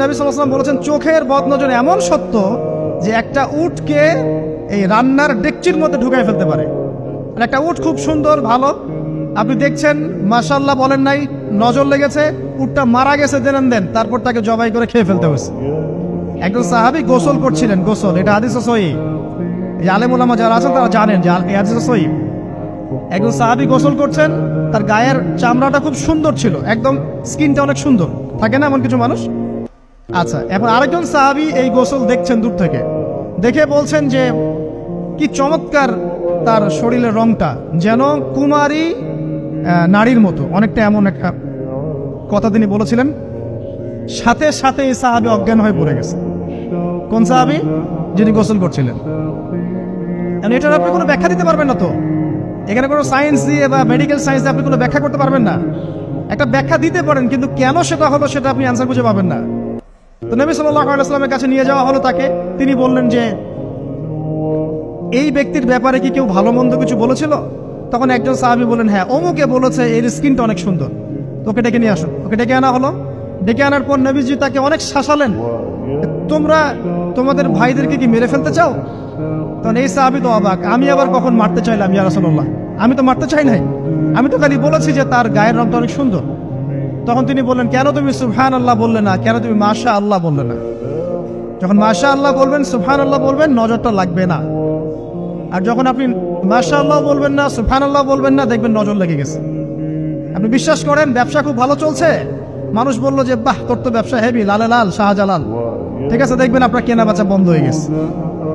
নবী সাল্লাল্লাহু আলাইহি ওয়াসাল্লাম বলেছেন চোখের বদনজর এমন সত্য যে একটা উটকে এই রান্নার ডেকচির মধ্যে ঢুকাই ফেলতে পারে। আর একটা উট খুব সুন্দর ভালো, আপনি দেখছেন মাশাআল্লাহ বলেন নাই, নজর লেগেছে, উটটা মারা গেছে দেন তারপর তাকে জবাই করে খেয়ে ফেলতে হয়েছে। একজন সাহাবী গোসল করছিলেন, গোসল, এটা হাদিসে সহিহ, এই আলেম ওলামা যারা আছেন তারা জানেন যে এই হাদিসে সহিহ। একজন সাহাবী গোসল করছেন, তার গায়ের চামড়াটা খুব সুন্দর ছিল, একদম স্কিনটা অনেক সুন্দর থাকে না এমন কিছু মানুষ। আচ্ছা, এখন আরেকজন সাহাবী এই গোসল দেখছেন দূর থেকে, দেখে বলছেন যে কি চমৎকার তার শরীরের রংটা, যেন কুমারী নারীর মতো, অনেকটা এমন একটা কথা তিনি বলেছিলেন। সাথে সাথে এই সাহাবী অজ্ঞান হয়ে পড়ে গেছে। কোন সাহাবী? যিনি গোসল করছিলেন। এটার আপনি কোনো ব্যাখ্যা দিতে পারবেন না তো, এখানে কোনো সায়েন্স দিয়ে বা মেডিকেল সায়েন্স দিয়ে আপনি কোনো ব্যাখ্যা করতে পারবেন না। একটা ব্যাখ্যা দিতে পারেন, কিন্তু কেন সেটা হলো সেটা আপনি অ্যান্সার খুঁজে পাবেন না। তো নবী সাল্লাল্লাহু আলাইহি ওয়াসাল্লামের কাছে নিয়ে যাওয়া হলো তাকে। তিনি বললেন যে এই ব্যক্তির ব্যাপারে কি কেউ ভালো মন্দ কিছু বলেছিল? তখন একজন সাহাবী বলেন, হ্যাঁ, অমুকে বলেছে এর স্কিনটা অনেক সুন্দর, তোকে ডেকে নিয়ে আসো। ওকে ডেকে আনা হলো। ডেকে আনার পর নবীজি তাকে অনেক শাসালেন, তোমরা তোমাদের ভাইদেরকে কি মেরে ফেলতে চাও? তখন এই সাহাবী তো অবাক, আমি আবার কখন মারতে চাইলাম ইয়া রাসূলুল্লাহ? আমি তো মারতে চাই নাই, আমি তো খালি বলেছি যে তার গায়ের রংটা অনেক সুন্দর। তখন তিনি বললেন, কেন তুমি সুবহানাল্লাহ বললে না, কেন তুমি মাশাআল্লাহ বললে না? যখন মাশাআল্লাহ বলবেন, সুবহানাল্লাহ বলবেন, নজরটা লাগবে না। আর যখন আপনি মাশাআল্লাহ বলবেন না, সুবহানাল্লাহ বলবেন না, দেখবেন নজর লেগে গেছে। আপনি বিশ্বাস করেন ব্যবসা খুব ভালো চলছে, মানুষ বলল যে বাহ তোর তো ব্যবসা হেভি, লালে লাল শাহজালাল, ঠিক আছে, দেখবেন আপনার কেনা বেচা বন্ধ হয়ে গেছে।